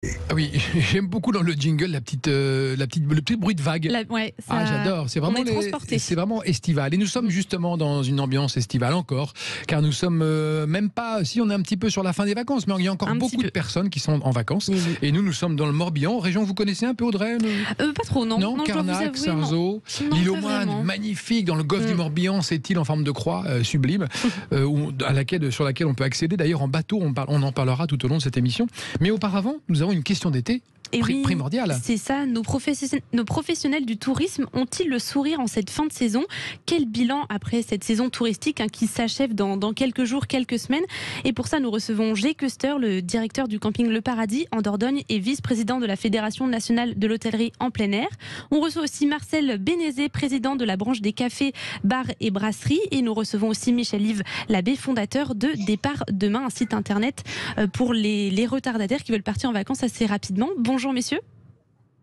Ah oui, j'aime beaucoup dans le jingle le petit bruit de vague. Ouais, Ah, j'adore. C'est vraiment, transporté. c'est vraiment estival. Et nous sommes justement dans une ambiance estivale encore, car nous sommes même pas, si on est un petit peu sur la fin des vacances, mais il y a encore beaucoup de personnes qui sont en vacances. Oui. Et nous sommes dans le Morbihan, région que vous connaissez un peu, Audrey? Pas trop, non. Non, Carnac, Saint-Zo, l'île aux Moines, magnifique, dans le golfe du Morbihan, cette île en forme de croix sublime, sur laquelle on peut accéder. D'ailleurs, en bateau, on en parlera tout au long de cette émission. Mais auparavant, nous avons une question d'été primordiale. C'est ça, nos professionnels du tourisme ont-ils le sourire en cette fin de saison? Quel bilan après cette saison touristique qui s'achève dans quelques jours, quelques semaines? Et pour ça, nous recevons Jay Custer, le directeur du camping Le Paradis en Dordogne et vice-président de la Fédération nationale de l'hôtellerie en plein air. On reçoit aussi Marcel Bénézé, président de la branche des cafés, bars et brasseries. Et nous recevons aussi Michel-Yves Labbé, fondateur de Départ Demain, un site internet pour les retardataires qui veulent partir en vacances assez rapidement. Bonjour messieurs.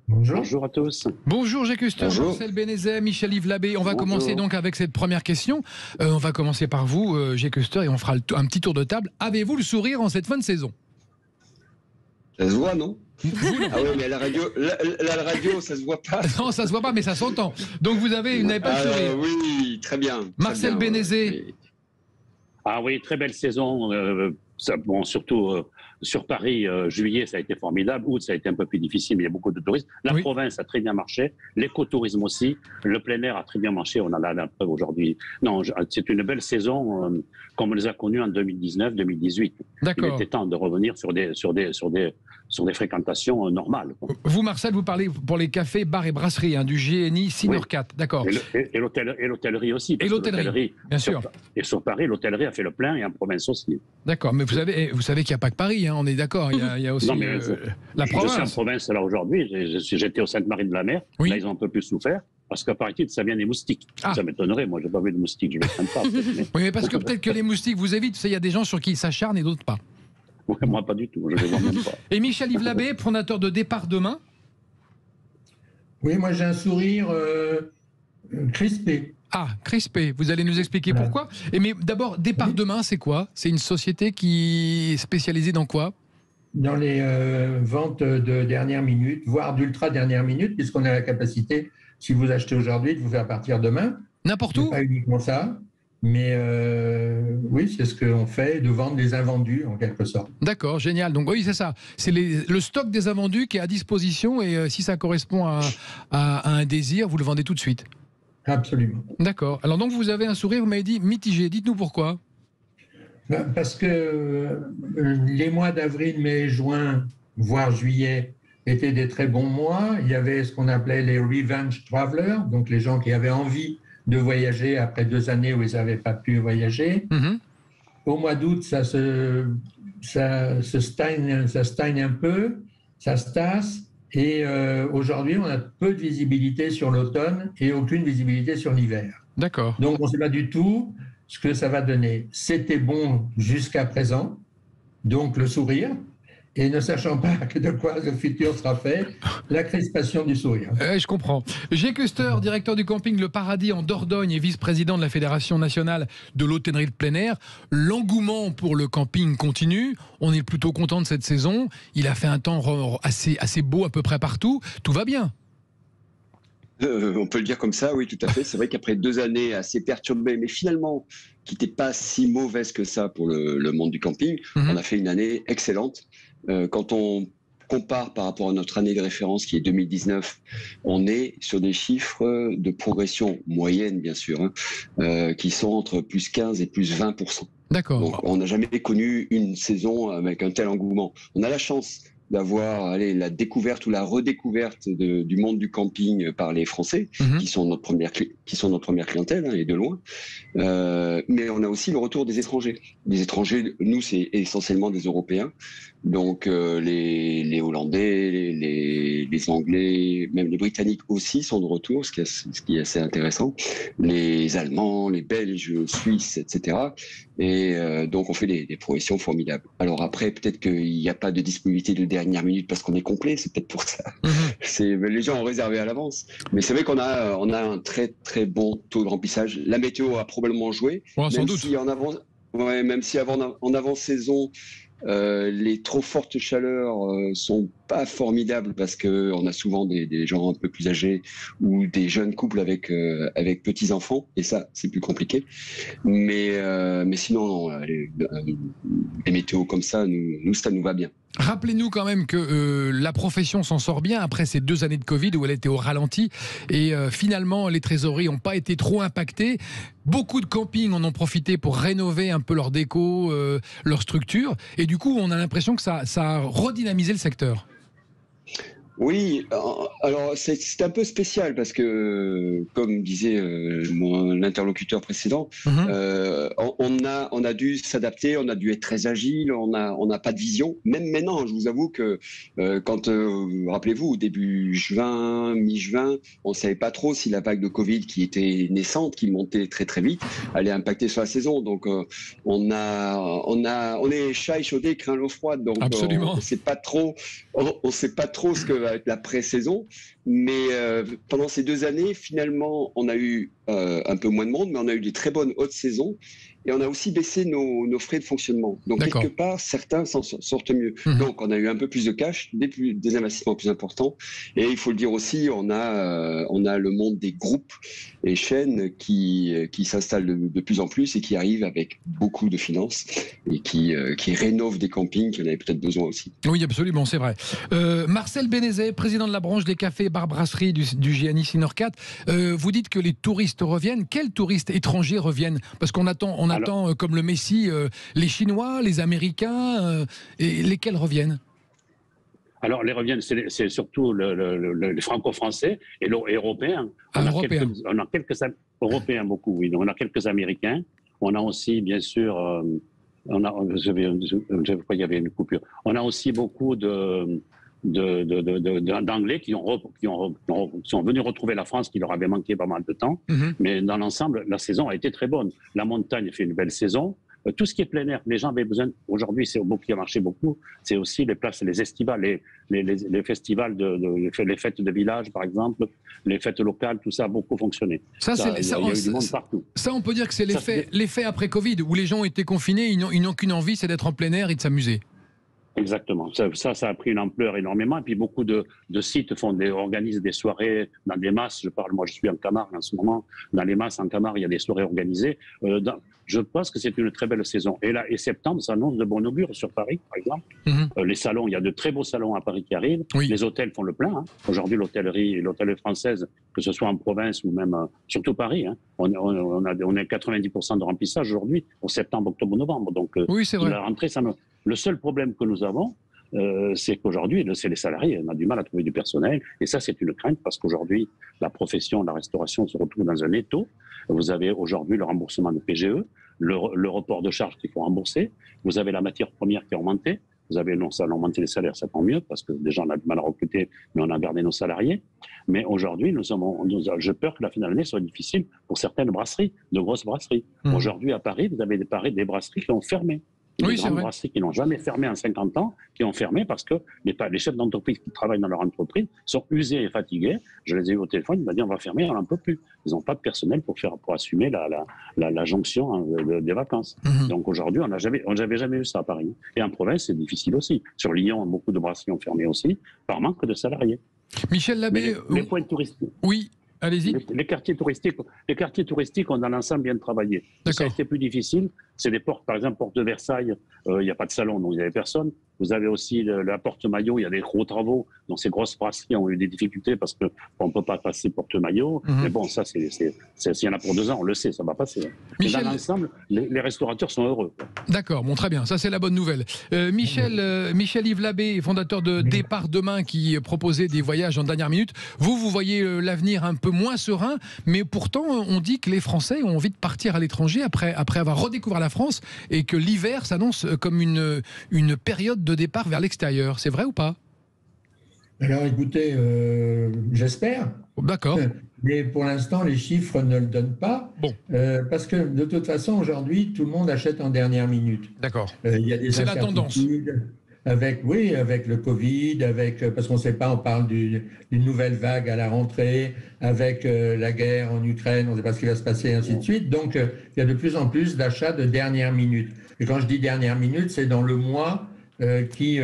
Bonjour à tous. Bonjour Jay Custer, Marcel Bénézé, Michel-Yves Labbé. On va commencer donc avec cette première question. On va commencer par vous, Jay Custer, et on fera un petit tour de table. Avez-vous le sourire en cette fin de saison? Ça se voit, non? Ah oui, mais la radio, ça se voit pas. Non, ça se voit pas, mais ça s'entend. Donc vous n'avez pas le sourire. Oui, très bien. Marcel Bénézé. Oui. Ah oui, très belle saison. Surtout sur Paris, juillet, ça a été formidable. Août, ça a été un peu plus difficile, mais il y a beaucoup de touristes. La province a très bien marché. L'écotourisme aussi. Le plein air a très bien marché. On en a la preuve aujourd'hui. Non, c'est une belle saison, comme on les a connus en 2019, 2018. D'accord. Il était temps de revenir sur des fréquentations normales. Vous, Marcel, vous parlez pour les cafés, bars et brasseries, du GNI Senior 4. D'accord. Et l'hôtellerie aussi. Et l'hôtellerie, bien sûr. Et sur Paris, l'hôtellerie a fait le plein et en province aussi. D'accord, mais vous savez qu'il n'y a pas que Paris, on est d'accord. Il y a aussi la province. Je suis en province là aujourd'hui. J'étais au Sainte-Marie-de-la-Mer. Oui. Là, ils ont un peu plus souffert. Parce qu'à partir de ça vient des moustiques. Ça m'étonnerait. Moi, j'ai pas vu de moustiques. Je ne le pas. Oui, mais parce que peut-être que les moustiques vous évitent. Il y a des gens sur qui ils s'acharnent et d'autres pas. Moi, pas du tout. Je les vois même pas. Et Michel-Yves Labbé, fondateur de Départ Demain. Oui, moi j'ai un sourire crispé. Ah, crispé. Vous allez nous expliquer pourquoi. Mais d'abord, Départ Demain, c'est quoi? C'est une société qui est spécialisée dans quoi? Dans les ventes de dernière minute, voire d'ultra dernière minute, puisqu'on a la capacité, si vous achetez aujourd'hui, de vous faire partir demain. N'importe où? Pas uniquement ça, mais oui, c'est ce qu'on fait, de vendre les invendus en quelque sorte. D'accord, génial. Donc oui, c'est ça. C'est le stock des invendus qui est à disposition et si ça correspond à un désir, vous le vendez tout de suite. Absolument. D'accord. Alors donc vous avez un sourire, vous m'avez dit mitigé. Dites-nous pourquoi. Parce que les mois d'avril, mai, juin, voire juillet, étaient des très bons mois. Il y avait ce qu'on appelait les revenge travelers, donc les gens qui avaient envie de voyager après 2 années où ils n'avaient pas pu voyager. Au mois d'août, ça se stagne un peu, ça se tasse. Et aujourd'hui, on a peu de visibilité sur l'automne et aucune visibilité sur l'hiver. D'accord. Donc, on ne sait pas du tout ce que ça va donner. C'était bon jusqu'à présent, donc le sourire, et ne sachant pas de quoi le futur sera fait, la crispation du sourire. Je comprends. Jay Custer, directeur du camping Le Paradis en Dordogne et vice-président de la Fédération nationale de l'hôtellerie de plein air. L'engouement pour le camping continue. On est plutôt content de cette saison. Il a fait un temps assez beau à peu près partout. Tout va bien. On peut le dire comme ça, oui, tout à fait. C'est vrai qu'après 2 années assez perturbées, mais finalement qui n'étaient pas si mauvaises que ça pour le monde du camping, on a fait une année excellente. Quand on compare par rapport à notre année de référence qui est 2019, on est sur des chiffres de progression moyenne, bien sûr, qui sont entre plus 15 et plus 20%. D'accord. Donc, on n'a jamais connu une saison avec un tel engouement. On a la chance d'avoir la découverte ou la redécouverte du monde du camping par les Français, qui sont notre première clientèle, et de loin. Mais on a aussi le retour des étrangers. Les étrangers, nous, c'est essentiellement des Européens. Donc les Hollandais, les Anglais, même les Britanniques aussi sont de retour, ce qui est assez intéressant. Les Allemands, les Belges, Suisses, etc. Et donc on fait des progressions formidables. Alors après, peut-être qu'il n'y a pas de disponibilité de dernière minute parce qu'on est complet, c'est peut-être pour ça. Les gens ont réservé à l'avance. Mais c'est vrai qu'on a un très très bon taux de remplissage. La météo a probablement joué, sans doute. Même si en avant-saison, les trop fortes chaleurs sont pas formidable parce que on a souvent des gens un peu plus âgés ou des jeunes couples avec petits enfants, et ça c'est plus compliqué. Mais sinon, non, les météos comme ça, nous ça nous va bien. Rappelez-nous quand même que la profession s'en sort bien après ces 2 années de Covid où elle était au ralenti, et finalement les trésoreries n'ont pas été trop impactées. Beaucoup de campings en ont profité pour rénover un peu leur déco, leur structure, et du coup on a l'impression que ça a redynamisé le secteur. Oui, alors c'est un peu spécial parce que, comme disait mon interlocuteur précédent, on a dû s'adapter, on a dû être très agile, on n'a pas de vision. Même maintenant, je vous avoue que quand, rappelez-vous, début juin, mi-juin, on ne savait pas trop si la vague de Covid qui était naissante, qui montait très très vite, allait impacter sur la saison. Donc on est chat échaudé, craint l'eau froide. Donc absolument. On ne sait pas trop ce que avec la pré-saison, mais pendant ces 2 années, finalement, on a eu un peu moins de monde, mais on a eu des très bonnes hautes saisons, et on a aussi baissé nos frais de fonctionnement. Donc, quelque part, certains s'en sortent mieux. Donc, on a eu un peu plus de cash, des investissements plus importants, et il faut le dire aussi, on a le monde des groupes et chaînes qui s'installent de plus en plus et qui arrivent avec beaucoup de finances et qui rénovent des campings qui en avaient peut-être besoin aussi. Oui, absolument, c'est vrai. Marcel Bénézet, président de la branche des cafés bar brasseries du GNI Sinorcat, vous dites que les touristes reviennent. Quels touristes étrangers reviennent? Parce qu'on attend comme le Messie les Chinois, les Américains, et lesquels reviennent? Alors, les reviennent, c'est surtout les franco-français et les européens. On a quelques européens, beaucoup, oui. Donc, on a quelques Américains. On a aussi, bien sûr, je crois qu'il y avait une coupure. On a aussi beaucoup d'Anglais qui sont venus retrouver la France, qui leur avait manqué pas mal de temps. Mais dans l'ensemble, la saison a été très bonne. La montagne fait une belle saison. Tout ce qui est plein air, les gens avaient besoin. Aujourd'hui, c'est beaucoup qui a marché beaucoup. C'est aussi les places, les estivales, les festivals, les fêtes de village, par exemple, les fêtes locales, tout ça a beaucoup fonctionné. Il y a eu du monde partout. Ça, on peut dire que c'est l'effet après Covid, où les gens ont été confinés, ils n'ont qu'une envie, c'est d'être en plein air et de s'amuser. Exactement. Ça a pris une ampleur énormément. Et puis beaucoup de sites organisent des soirées dans des masses. Moi, je suis en Camargue en ce moment. Dans les masses en Camargue, il y a des soirées organisées. Je pense que c'est une très belle saison. Et septembre s'annonce de bon augure sur Paris, par exemple. Les salons, il y a de très beaux salons à Paris qui arrivent. Oui. Les hôtels font le plein. Aujourd'hui, l'hôtellerie française, que ce soit en province ou même surtout Paris, on est 90% de remplissage aujourd'hui pour septembre, octobre, novembre. Donc, oui, c'est vrai. La rentrée, le seul problème que nous avons, c'est qu'aujourd'hui, c'est les salariés. On a du mal à trouver du personnel. Et ça, c'est une crainte parce qu'aujourd'hui, la profession de la restauration se retrouve dans un étau. Vous avez aujourd'hui le remboursement de PGE, le report de charges qu'il faut rembourser. Vous avez la matière première qui a augmenté. Ça a augmenté les salaires, ça tant mieux, parce que déjà, on a du mal à recruter, mais on a gardé nos salariés. Mais aujourd'hui, j'ai peur que la fin d'année soit difficile pour certaines brasseries, de grosses brasseries. Aujourd'hui, à Paris, vous avez des brasseries qui ont fermé. Oui, des grandes brasseries qui n'ont jamais fermé en 50 ans, qui ont fermé parce que les chefs d'entreprise qui travaillent dans leur entreprise sont usés et fatigués. Je les ai eu au téléphone, ils m'ont dit on va fermer, on n'en peut plus. Ils n'ont pas de personnel pour assumer la jonction des vacances. Donc aujourd'hui, on n'avait jamais eu ça à Paris. Et en province, c'est difficile aussi. Sur Lyon, beaucoup de brasseries ont fermé aussi par manque de salariés. Michel Labbé, les points touristiques. Oui. Allez-y. Les quartiers touristiques ont dans l'ensemble bien travaillé. Ça a été plus difficile. C'est des portes, par exemple, porte de Versailles, il n'y a pas de salon, donc il n'y avait personne. Vous avez aussi la porte Maillot, il y a des gros travaux. Donc ces grosses brasseries ont eu des difficultés parce qu'on ne peut pas passer porte Maillot. Mais bon, ça, s'il y en a pour 2 ans, on le sait, ça va passer. Michel... Mais dans l'ensemble, les restaurateurs sont heureux. D'accord, bon, très bien, ça c'est la bonne nouvelle. Michel-Yves Labbé, fondateur de Départ Demain, qui proposait des voyages en dernière minute. Vous voyez l'avenir un peu moins serein, mais pourtant on dit que les Français ont envie de partir à l'étranger après avoir redécouvert la France, et que l'hiver s'annonce comme une période de départ vers l'extérieur. C'est vrai ou pas? Alors écoutez, j'espère. D'accord. Mais pour l'instant, les chiffres ne le donnent pas. Bon. Parce que de toute façon, aujourd'hui, tout le monde achète en dernière minute. D'accord. Il y a des C'est la tendance. Avec le Covid, parce qu'on ne sait pas, on parle d'une nouvelle vague à la rentrée, avec la guerre en Ukraine, on ne sait pas ce qui va se passer, et ainsi de suite. Donc, il y a de plus en plus d'achats de dernière minute. Et quand je dis dernière minute, c'est dans le mois qui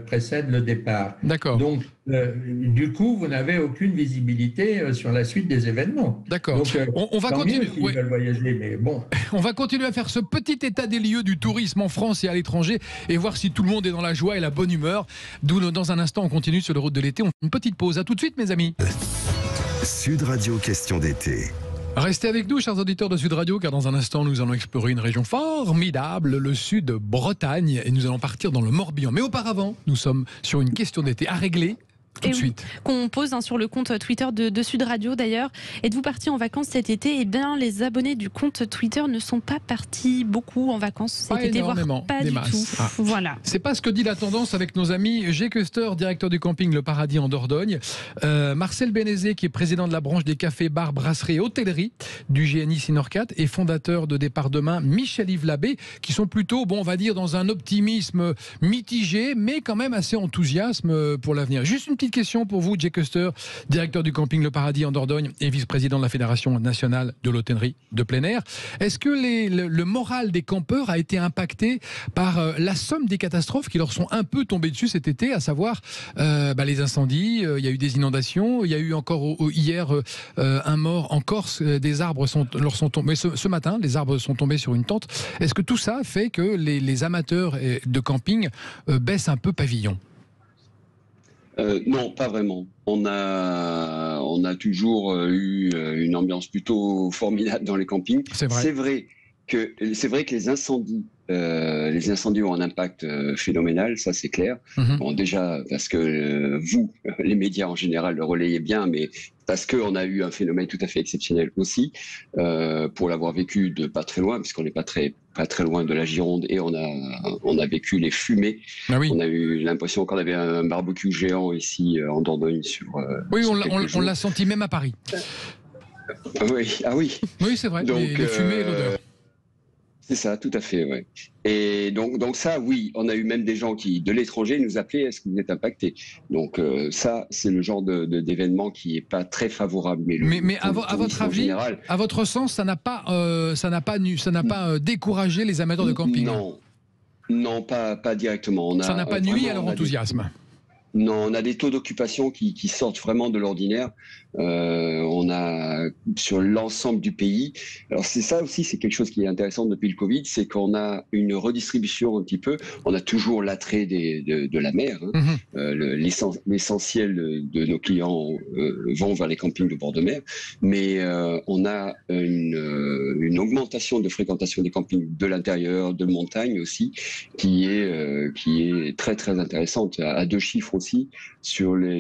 précède le départ. D'accord. Donc, du coup, vous n'avez aucune visibilité sur la suite des événements. D'accord. Donc, on va continuer. S'ils veulent voyager, mais bon. On va continuer à faire ce petit état des lieux du tourisme en France et à l'étranger et voir si tout le monde est dans la joie et la bonne humeur. D'où, dans un instant, on continue sur le route de l'été. On fait une petite pause. À tout de suite, mes amis. Sud Radio Question d'été. Restez avec nous, chers auditeurs de Sud Radio, car dans un instant, nous allons explorer une région formidable, le Sud-Bretagne, et nous allons partir dans le Morbihan. Mais auparavant, nous sommes sur une question d'été à régler. Tout de suite. Qu'on pose sur le compte Twitter de Sud Radio d'ailleurs. Êtes-vous parti en vacances cet été? Eh bien, les abonnés du compte Twitter ne sont pas partis beaucoup en vacances cet été, voire pas du tout. Voilà. C'est pas ce que dit la tendance avec nos amis G. Custer, directeur du camping Le Paradis en Dordogne, Marcel Bénézé, qui est président de la branche des cafés, bars, brasseries et hôtellerie du GNI Sinorcat, et fondateur de Départ Demain, Michel-Yves Labbé, qui sont plutôt, on va dire, dans un optimisme mitigé, mais quand même assez enthousiasme pour l'avenir. Juste une petite question pour vous, Jay Custer, directeur du camping Le Paradis en Dordogne et vice-président de la Fédération nationale de l'hôtellerie de plein air. Est-ce que le moral des campeurs a été impacté par la somme des catastrophes qui leur sont un peu tombées dessus cet été, à savoir les incendies, il y a eu des inondations, il y a eu encore hier un mort en Corse, des arbres leur sont tombés, ce matin, les arbres sont tombés sur une tente. Est-ce que tout ça fait que les amateurs de camping baissent un peu pavillon? Non, pas vraiment. On a toujours eu une ambiance plutôt formidable dans les campings. C'est vrai que les incendies ont un impact phénoménal, ça c'est clair. Bon, déjà parce que vous, les médias en général, le relayez bien, mais parce qu'on a eu un phénomène tout à fait exceptionnel aussi, pour l'avoir vécu de pas très loin, puisqu'on n'est pas très loin de la Gironde, et on a vécu les fumées. Ah oui. On a eu l'impression qu'on avait un barbecue géant ici en Dordogne sur. Oui, on l'a senti même à Paris. Oui, ah oui. Oui, c'est vrai. Donc, les fumées et l'odeur. C'est ça, tout à fait, ouais. Et donc ça, oui, on a eu même des gens qui, de l'étranger, nous appelaient, est-ce que vous êtes impactés? Donc ça, c'est le genre d'événement qui est pas très favorable. Mais à votre avis, général, à votre sens, ça n'a pas découragé les amateurs de camping? Non, pas directement. Ça n'a pas nui à leur enthousiasme? Non, on a des taux d'occupation qui sortent vraiment de l'ordinaire. On a sur l'ensemble du pays. Alors c'est ça aussi, c'est quelque chose qui est intéressant depuis le Covid, c'est qu'on a une redistribution un petit peu. On a toujours l'attrait de la mer. L'essentiel de nos clients vont vers les campings de bord de mer, mais on a une augmentation de fréquentation des campings de l'intérieur, de montagne aussi, qui est très très intéressante, à deux chiffres aussi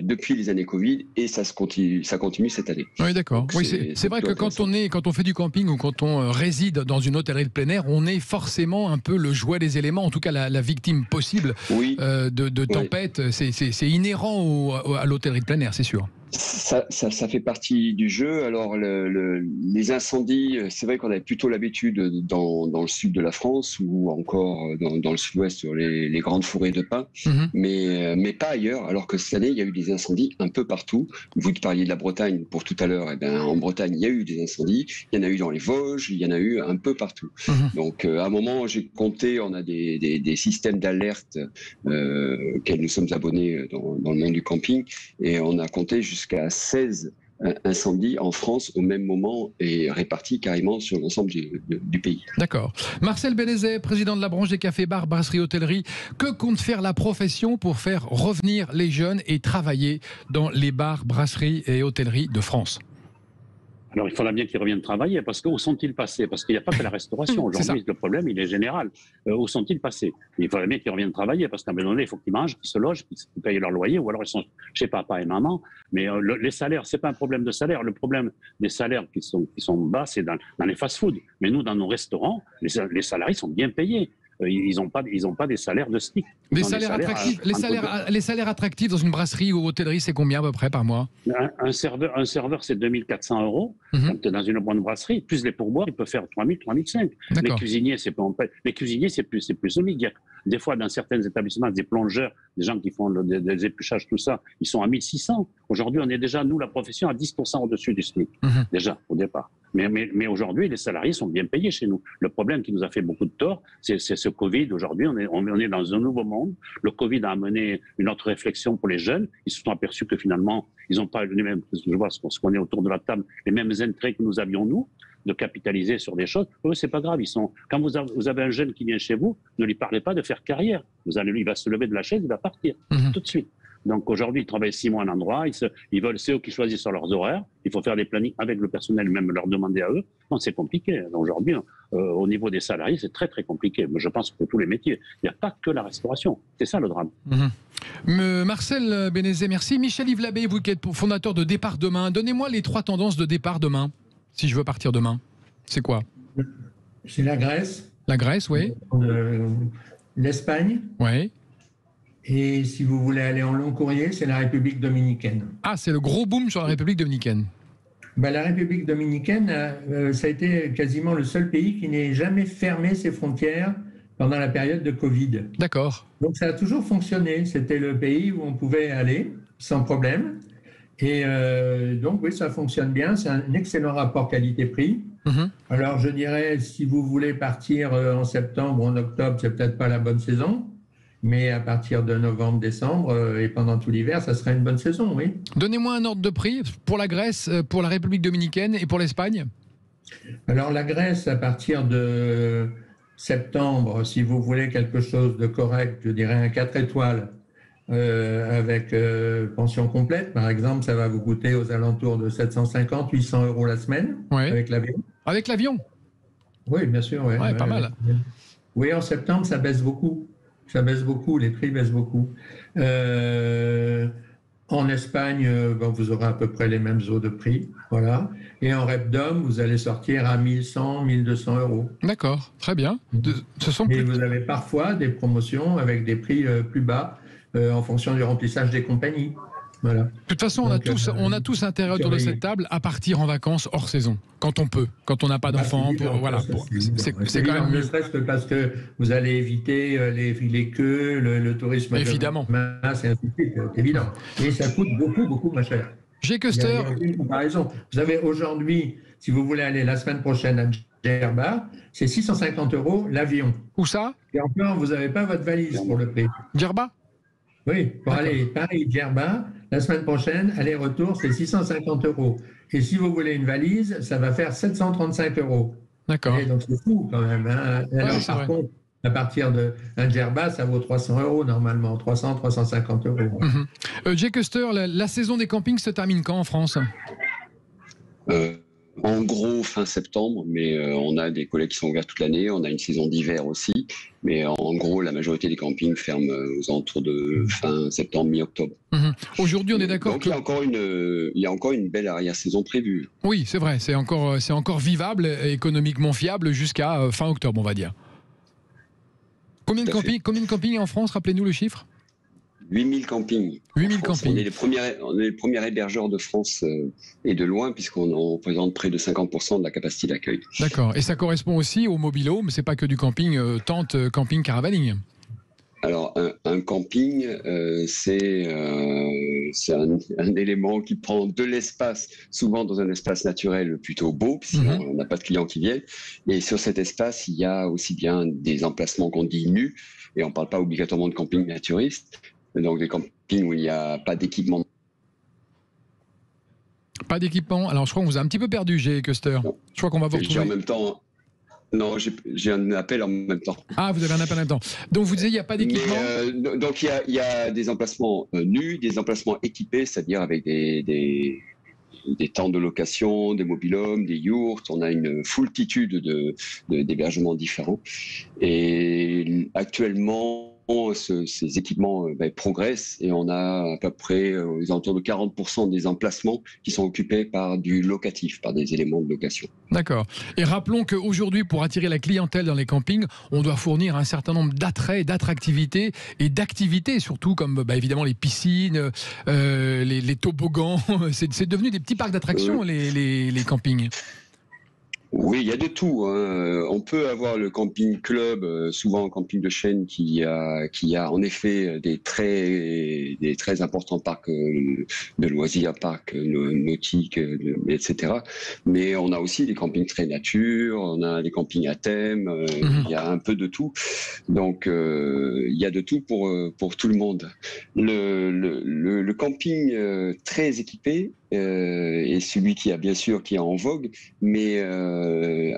depuis les années Covid, et ça continue cette année. Oui, d'accord. Oui, c'est vrai que quand on fait du camping ou quand on réside dans une hôtellerie de plein air, on est forcément un peu le jouet des éléments, en tout cas la victime possible de tempêtes. Oui. C'est inhérent à l'hôtellerie de plein air, c'est sûr. Ça fait partie du jeu. Alors les incendies, c'est vrai qu'on avait plutôt l'habitude dans le sud de la France ou encore dans le sud-ouest sur les grandes forêts de pins, mais pas ailleurs. Alors que cette année, il y a eu des incendies un peu partout. Vous parliez de la Bretagne pour tout à l'heure. En Bretagne, il y a eu des incendies. Il y en a eu dans les Vosges. Il y en a eu un peu partout. Donc à un moment, j'ai compté, on a des systèmes d'alerte auxquels nous sommes abonnés dans le monde du camping, et on a compté jusqu'à 16 incendies en France au même moment et répartis carrément sur l'ensemble du pays. D'accord. Marcel Bénézé, président de la branche des cafés, bars, brasseries, hôtellerie. Que compte faire la profession pour faire revenir les jeunes et travailler dans les bars, brasseries et hôtelleries de France? Alors, il faudra bien qu'ils reviennent travailler, parce que où sont-ils passés? Parce qu'il n'y a pas que la restauration. Aujourd'hui, le problème, il est général. Où sont-ils passés? Il faudra bien qu'ils reviennent travailler, parce qu'à un moment donné, il faut qu'ils mangent, qu'ils se logent, qu'ils payent leur loyer, ou alors ils sont chez papa et maman. Mais les salaires, c'est pas un problème de salaire. Le problème des salaires qui sont bas, c'est dans les fast-foods. Mais nous, dans nos restaurants, les salariés sont bien payés. Ils n'ont pas des salaires de SMIC. Les salaires attractifs dans une brasserie ou hôtellerie, c'est combien à peu près par mois? Un serveur, c'est 2 400 €. Dans une bonne brasserie, plus les pourboires, il peut faire 3 000, 3 500. Les cuisiniers, c'est plus solide. Des fois, dans certains établissements, des plongeurs, des gens qui font des épluchages, tout ça, ils sont à 1 600. Aujourd'hui, on est déjà, nous, la profession, à 10% au-dessus du SMIC. Déjà, au départ. Mais aujourd'hui, les salariés sont bien payés chez nous. Le problème qui nous a fait beaucoup de tort, c'est ce Covid. Aujourd'hui, on est dans un nouveau monde monde. Le Covid a amené une autre réflexion pour les jeunes. Ils se sont aperçus que finalement, ils n'ont pas les mêmes, je vois ce qu'on est autour de la table, les mêmes intérêts que nous avions nous, de capitaliser sur des choses. Eux, c'est pas grave. Quand vous avez un jeune qui vient chez vous, ne lui parlez pas de faire carrière. Il va se lever de la chaise, il va partir tout de suite. Donc aujourd'hui, ils travaillent 6 mois à un endroit, c'est eux qui choisissent sur leurs horaires, il faut faire des plannings avec le personnel, même leur demander à eux. Non, c'est compliqué. Aujourd'hui, au niveau des salariés, c'est très très compliqué. Mais je pense que tous les métiers, il n'y a pas que la restauration. C'est ça le drame. Marcel Bénézet, merci. Michel-Yves Labbé, vous qui êtes fondateur de Départ Demain, donnez-moi les 3 tendances de départ demain, si je veux partir demain. C'est quoi? C'est la Grèce. La Grèce, oui. L'Espagne. Oui. Et si vous voulez aller en long courrier, c'est la République dominicaine. Ah, c'est le gros boom sur la République dominicaine. La République dominicaine, ça a été quasiment le seul pays qui n'ait jamais fermé ses frontières pendant la période de Covid. D'accord. Donc ça a toujours fonctionné. C'était le pays où on pouvait aller sans problème. Et donc oui, ça fonctionne bien. C'est un excellent rapport qualité-prix. Alors je dirais, si vous voulez partir en septembre ou en octobre, c'est peut-être pas la bonne saison. Mais à partir de novembre, décembre et pendant tout l'hiver, ça serait une bonne saison, oui. Donnez-moi un ordre de prix pour la Grèce, pour la République dominicaine et pour l'Espagne. Alors la Grèce, à partir de septembre, si vous voulez quelque chose de correct, je dirais un 4 étoiles avec pension complète, par exemple, ça va vous coûter aux alentours de 750-800 € la semaine, avec l'avion. Avec l'avion? Oui, bien sûr. Ouais, pas mal. Oui, en septembre, ça baisse beaucoup. Ça baisse beaucoup, les prix baissent beaucoup. En Espagne, vous aurez à peu près les mêmes eaux de prix. Voilà. Et en Repdom, vous allez sortir à 1100, 1200 €. D'accord, très bien. Et vous avez parfois des promotions avec des prix plus bas en fonction du remplissage des compagnies. Voilà. De toute façon, on a tous intérêt autour de cette table à partir en vacances hors saison, quand on peut, quand on n'a pas d'enfants. C'est quand même mieux. Ne serait-ce que parce que vous allez éviter les queues, le tourisme évidemment. De masse et ainsi de suite, c'est évident. Et ça coûte beaucoup, beaucoup moins cher. J'ai Custer. Une comparaison. Vous avez aujourd'hui, si vous voulez aller la semaine prochaine à Djerba, c'est 650 € l'avion. Où ça? Et encore, vous n'avez pas votre valise pour le prix. Djerba? Oui, pour aller Paris-Djerba, la semaine prochaine, aller-retour, c'est 650 €. Et si vous voulez une valise, ça va faire 735 €. D'accord. Donc c'est fou quand même. Alors par contre, à partir d'un Djerba, ça vaut 300 € normalement, 300-350 €. Jay Custer, la saison des campings se termine quand en France? En gros, fin septembre, mais on a des collègues qui sont ouverts toute l'année. On a une saison d'hiver aussi. Mais en gros, la majorité des campings ferment aux alentours de fin septembre, mi-octobre. Aujourd'hui, on est d'accord que... il y a encore une belle arrière-saison prévue. Oui, c'est vrai. C'est encore vivable et économiquement fiable jusqu'à fin octobre, on va dire. Combien de campings en France? Rappelez-nous le chiffre. 8000 campings. 8000 campings. On est les premiers hébergeurs de France et de loin, puisqu'on représente près de 50% de la capacité d'accueil. D'accord. Et ça correspond aussi au mobile-home, mais ce n'est pas que du camping, tente, camping, caravaning. Alors, un camping, c'est un élément qui prend de l'espace, souvent dans un espace naturel plutôt beau, puisqu'on n'a pas de clients qui viennent. Et sur cet espace, il y a aussi bien des emplacements qu'on dit nus, et on ne parle pas obligatoirement de camping naturiste, donc des campings où il n'y a pas d'équipement. Pas d'équipement. Alors, je crois qu'on vous a un petit peu perdu, Jay Custer. Je crois qu'on va vous retrouver. En même temps... Non, j'ai un appel en même temps. Ah, vous avez un appel en même temps. Donc, vous disiez, il n'y a pas d'équipement. Donc, il y a des emplacements nus, des emplacements équipés, c'est-à-dire avec des tentes de location, des mobil-homes, des yurts. On a une foultitude d'hébergements différents. Et actuellement, ces équipements progressent et on a à peu près aux alentours de 40% des emplacements qui sont occupés par du locatif, par des éléments de location. D'accord. Et rappelons qu'aujourd'hui, pour attirer la clientèle dans les campings, on doit fournir un certain nombre d'attraits, d'attractivités et d'activités, surtout comme évidemment les piscines, les toboggans. C'est devenu des petits parcs d'attractions, les campings. Oui, il y a de tout, hein. On peut avoir le camping club, souvent un camping de chaîne qui a en effet des très importants parcs de loisirs, parcs nautiques, etc. Mais on a aussi des campings très nature, on a des campings à thème, il y a un peu de tout. Donc il y a de tout pour tout le monde. Le camping très équipé est celui qui est en vogue, mais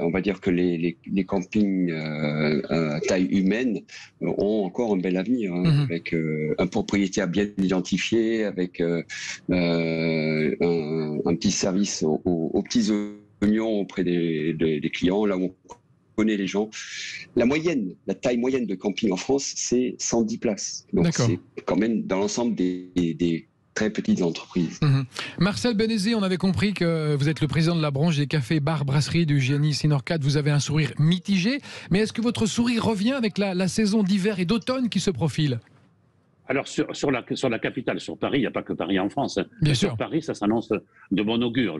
on va dire que les campings à taille humaine ont encore un bel avenir, hein, avec un propriétaire bien identifié, avec un petit service aux petits oignons auprès des clients, là où on connaît les gens. La taille moyenne de camping en France, c'est 110 places. Donc c'est quand même dans l'ensemble des très petites entreprises. Marcel Bénézé, on avait compris que vous êtes le président de la branche des cafés, bars, brasseries du GNI Sinorcad. Vous avez un sourire mitigé, mais est-ce que votre sourire revient avec la saison d'hiver et d'automne qui se profile ? Alors, sur la capitale, sur Paris, il n'y a pas que Paris en France. Bien sûr. Sur Paris, ça s'annonce de bon augure.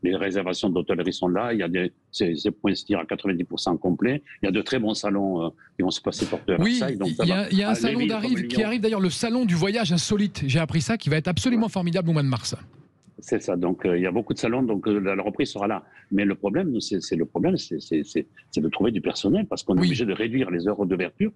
Les réservations d'hôtellerie sont là. Il y a c'est pour dire à 90% complet. Il y a de très bons salons qui vont se passer porte à Versailles. Oui, il y a un salon qui arrive d'ailleurs, le salon du voyage insolite. J'ai appris ça, qui va être absolument formidable au mois de mars. C'est ça. Donc, il y a beaucoup de salons. Donc, la reprise sera là. Mais le problème, c'est de trouver du personnel parce qu'on est obligé de réduire les heures d'ouverture.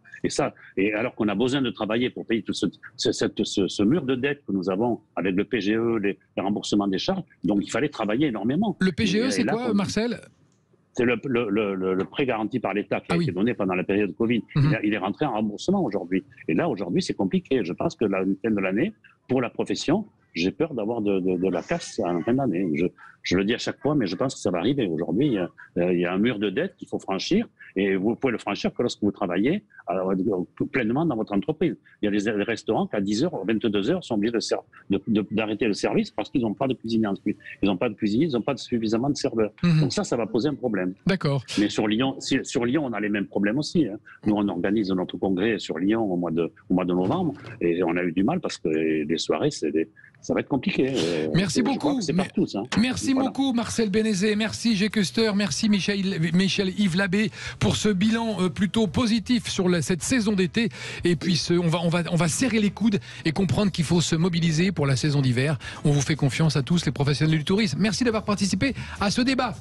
Et alors qu'on a besoin de travailler pour payer tout ce mur de dette que nous avons avec le PGE, les remboursements des charges. Donc, il fallait travailler énormément. Le PGE, c'est quoi, Marcel ? C'est le prêt garanti par l'État qui a été donné pendant la période Covid. Il est rentré en remboursement aujourd'hui. Et là, aujourd'hui, c'est compliqué. Je pense que la fin de l'année, pour la profession, j'ai peur d'avoir de la casse à la fin d'année. Je le dis à chaque fois, mais je pense que ça va arriver. Aujourd'hui, il y a un mur de dette qu'il faut franchir, et vous pouvez le franchir que lorsque vous travaillez pleinement dans votre entreprise. Il y a des restaurants qui à 10h, 22h sont obligés d'arrêter le service parce qu'ils n'ont pas de cuisinier ensuite. Ils n'ont pas de cuisinier, ils n'ont pas suffisamment de serveurs. Donc ça va poser un problème. D'accord. Mais sur Lyon, on a les mêmes problèmes aussi. Nous, on organise notre congrès sur Lyon au mois de novembre, et on a eu du mal parce que les soirées, ça va être compliqué. Merci beaucoup. C'est partout, ça. Merci beaucoup, Marcel Bénézé. Merci, G. Custer. Merci, Michel-Yves Labbé, pour ce bilan plutôt positif sur cette saison d'été. Et puis, on va serrer les coudes et comprendre qu'il faut se mobiliser pour la saison d'hiver. On vous fait confiance à tous, les professionnels du tourisme. Merci d'avoir participé à ce débat.